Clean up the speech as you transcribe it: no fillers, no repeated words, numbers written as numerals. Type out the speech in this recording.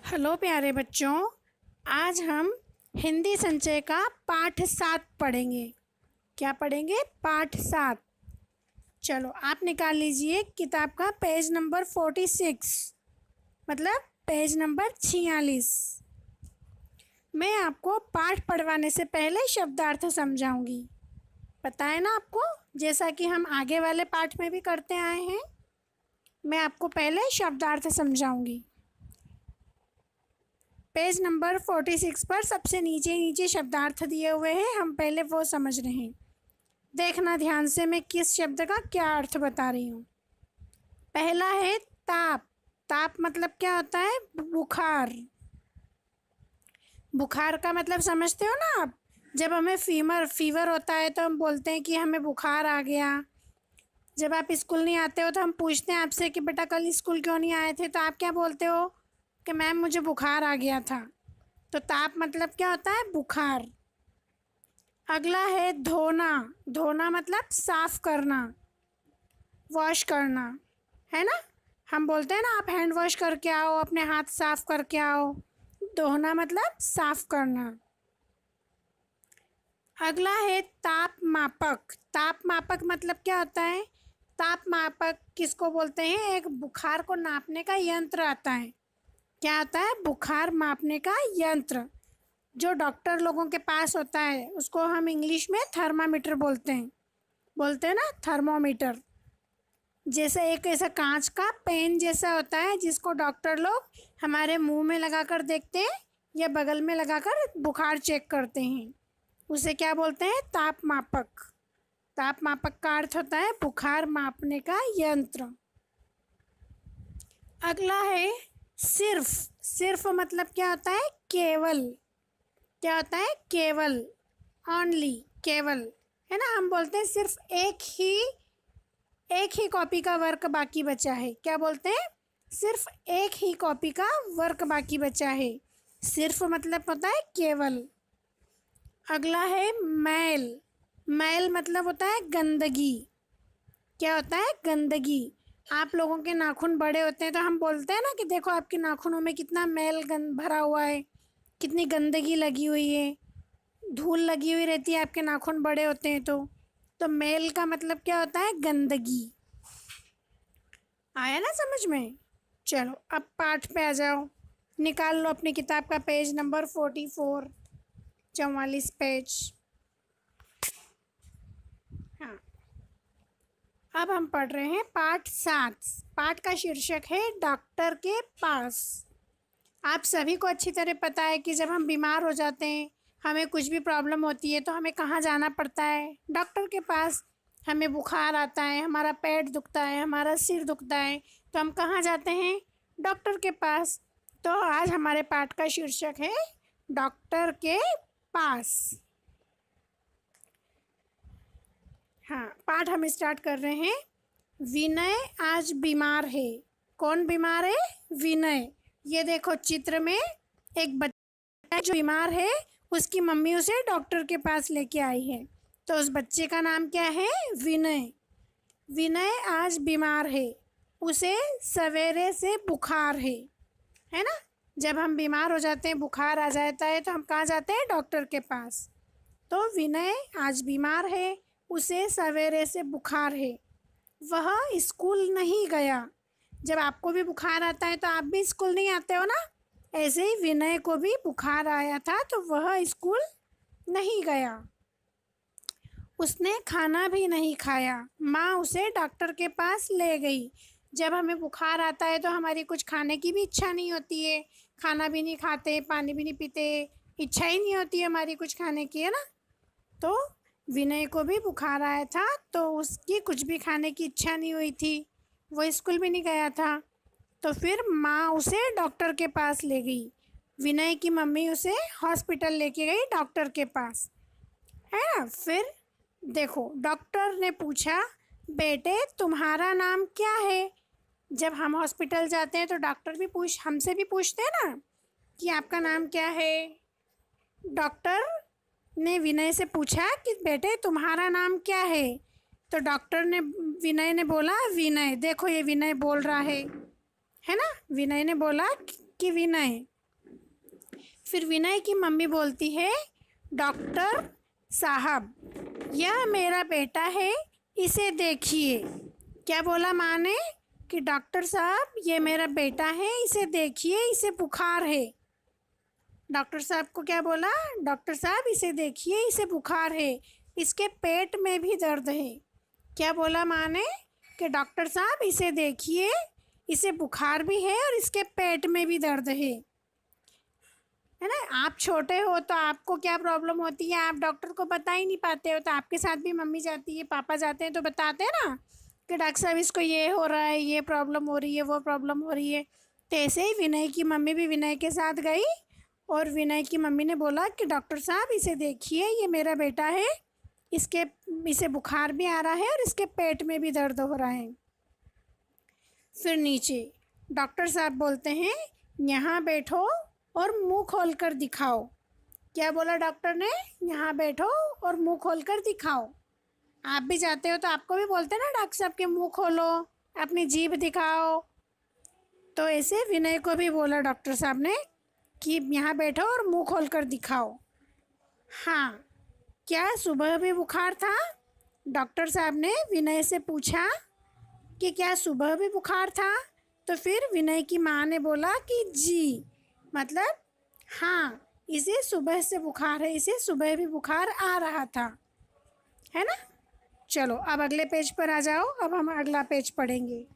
Hello प्यारे बच्चों, आज हम हिंदी संचय का पाठ 7 पढ़ेंगे। क्या पढ़ेंगे? पाठ 7। चलो आप निकाल लीजिए किताब का पेज नंबर 46, मतलब पेज नंबर 46। मैं आपको पाठ पढ़वाने से पहले शब्दार्थ समझाऊंगी। पता है ना आपको, जैसा कि हम आगे वाले पाठ में भी करते आए हैं। मैं आपको पहले शब्दार्थ समझाऊंगी। पेज नंबर 46 पर सबसे नीचे नीचे शब्दार्थ दिए हुए हैं, हम पहले वो समझ रहे हैं। देखना ध्यान से मैं किस शब्द का क्या अर्थ बता रही हूँ। पहला है ताप। ताप मतलब क्या होता है? बुखार। बुखार का मतलब समझते हो ना आप? जब हमें फीवर होता है तो हम बोलते हैं कि हमें बुखार आ गया। जब आप स्कूल नहीं आते हो तो हम पूछते हैं आपसे कि बेटा कल स्कूल क्यों नहीं आए थे, तो आप क्या बोलते हो कि मैम मुझे बुखार आ गया था। तो ताप मतलब क्या होता है? बुखार। अगला है धोना। धोना मतलब साफ करना, वॉश करना, है ना? हम बोलते हैं ना आप हैंड वॉश करके आओ, अपने हाथ साफ करके आओ। धोना मतलब साफ करना। अगला है ताप मापक। ताप मापक मतलब क्या होता है? ताप मापक किसको बोलते हैं? एक बुखार को नापने का यंत्र आता है। क्या आता है? बुखार मापने का यंत्र। जो डॉक्टर लोगों के पास होता है उसको हम इंग्लिश में थर्मामीटर बोलते हैं ना, थर्मोमीटर। जैसे एक ऐसा कांच का पेन जैसा होता है जिसको डॉक्टर लोग हमारे मुंह में लगाकर देखते हैं या बगल में लगाकर बुखार चेक करते हैं। उसे क्या बोलते हैं? ताप मापक। ताप मापक का अर्थ होता है बुखार मापने का यंत्र। अगला है सिर्फ। सिर्फ मतलब क्या होता है? केवल। क्या होता है? केवल, ऑनली, केवल, है ना? हम बोलते हैं सिर्फ एक ही कॉपी का वर्क बाकी बचा है। क्या बोलते हैं? सिर्फ एक ही कॉपी का वर्क बाकी बचा है। सिर्फ मतलब होता है केवल। अगला है मैल। मैल मतलब होता है गंदगी। क्या होता है? गंदगी। आप लोगों के नाखून बड़े होते हैं तो हम बोलते हैं ना कि देखो आपके नाखूनों में कितना मैल भरा हुआ है, कितनी गंदगी लगी हुई है, धूल लगी हुई रहती है आपके नाखून बड़े होते हैं तो मैल का मतलब क्या होता है? गंदगी। आया ना समझ में? चलो अब पाठ पे आ जाओ। निकाल लो अपनी किताब का पेज नंबर 44, 44 पेज। हाँ, अब हम पढ़ रहे हैं पाठ 7। पाठ का शीर्षक है डॉक्टर के पास। आप सभी को अच्छी तरह पता है कि जब हम बीमार हो जाते हैं, हमें कुछ भी प्रॉब्लम होती है तो हमें कहाँ जाना पड़ता है? डॉक्टर के पास। हमें बुखार आता है, हमारा पेट दुखता है, हमारा सिर दुखता है, तो हम कहाँ जाते हैं? डॉक्टर के पास। तो आज हमारे पाठ का शीर्षक है डॉक्टर के पास। हाँ, पाठ हम स्टार्ट कर रहे हैं। विनय आज बीमार है। कौन बीमार है? विनय। ये देखो चित्र में एक बच्चा जो बीमार है, उसकी मम्मी उसे डॉक्टर के पास लेके आई है। तो उस बच्चे का नाम क्या है? विनय। विनय आज बीमार है, उसे सवेरे से बुखार है ना? जब हम बीमार हो जाते हैं, बुखार आ जाता है, तो हम कहाँ जाते हैं? डॉक्टर के पास। तो विनय आज बीमार है, उसे सवेरे से बुखार है, वह स्कूल नहीं गया। जब आपको भी बुखार आता है तो आप भी स्कूल नहीं आते हो ना? ऐसे ही विनय को भी बुखार आया था तो वह स्कूल नहीं गया। उसने खाना भी नहीं खाया। माँ उसे डॉक्टर के पास ले गई। जब हमें बुखार आता है तो हमारी कुछ खाने की भी इच्छा नहीं होती है, खाना भी नहीं खाते, पानी भी नहीं पीते, इच्छा ही नहीं होती है हमारी कुछ खाने की, है ना? तो विनय को भी बुखार आया था तो उसकी कुछ भी खाने की इच्छा नहीं हुई थी, वो स्कूल भी नहीं गया था। तो फिर माँ उसे डॉक्टर के पास ले गई। विनय की मम्मी उसे हॉस्पिटल लेके गई, डॉक्टर के पास, है ना? फिर देखो डॉक्टर ने पूछा, बेटे तुम्हारा नाम क्या है? जब हम हॉस्पिटल जाते हैं तो डॉक्टर भी हमसे भी पूछते हैं ना कि आपका नाम क्या है। डॉक्टर ने विनय से पूछा कि बेटे तुम्हारा नाम क्या है? तो विनय ने बोला विनय। देखो ये विनय बोल रहा है ना? विनय ने बोला कि विनय। फिर विनय की मम्मी बोलती है, डॉक्टर साहब यह मेरा बेटा है, इसे देखिए। क्या बोला माँ ने कि डॉक्टर साहब ये मेरा बेटा है, इसे देखिए, इसे बुखार है। डॉक्टर साहब को क्या बोला, डॉक्टर साहब इसे देखिए, इसे बुखार है, इसके पेट में भी दर्द है। क्या बोला माँ ने कि डॉक्टर साहब इसे देखिए, इसे बुखार भी है और इसके पेट में भी दर्द है ना। आप छोटे हो तो आपको क्या प्रॉब्लम होती है, आप डॉक्टर को बता ही नहीं पाते हो, तो आपके साथ भी मम्मी जाती है, पापा जाते हैं तो बताते हैं ना कि डॉक्टर साहब इसको ये हो रहा है, ये प्रॉब्लम हो रही है, वो प्रॉब्लम हो रही है। तो ऐसे ही विनय की मम्मी भी विनय के साथ गई और विनय की मम्मी ने बोला कि डॉक्टर साहब इसे देखिए, ये मेरा बेटा है, इसे बुखार भी आ रहा है और इसके पेट में भी दर्द हो रहा है। फिर नीचे डॉक्टर साहब बोलते हैं, यहाँ बैठो और मुंह खोलकर दिखाओ। क्या बोला डॉक्टर ने, यहाँ बैठो और मुंह खोलकर दिखाओ। आप भी जाते हो तो आपको भी बोलते हैं ना डॉक्टर साहब के मुंह खोलो, अपनी जीभ दिखाओ। तो ऐसे विनय को भी बोला डॉक्टर साहब ने कि यहाँ बैठो और मुंह खोलकर दिखाओ। हाँ, क्या सुबह भी बुखार था? डॉक्टर साहब ने विनय से पूछा कि क्या सुबह भी बुखार था? तो फिर विनय की माँ ने बोला कि जी, मतलब हाँ, इसे सुबह से बुखार है, इसे सुबह भी बुखार आ रहा था, है ना। चलो अब अगले पेज पर आ जाओ, अब हम अगला पेज पढ़ेंगे।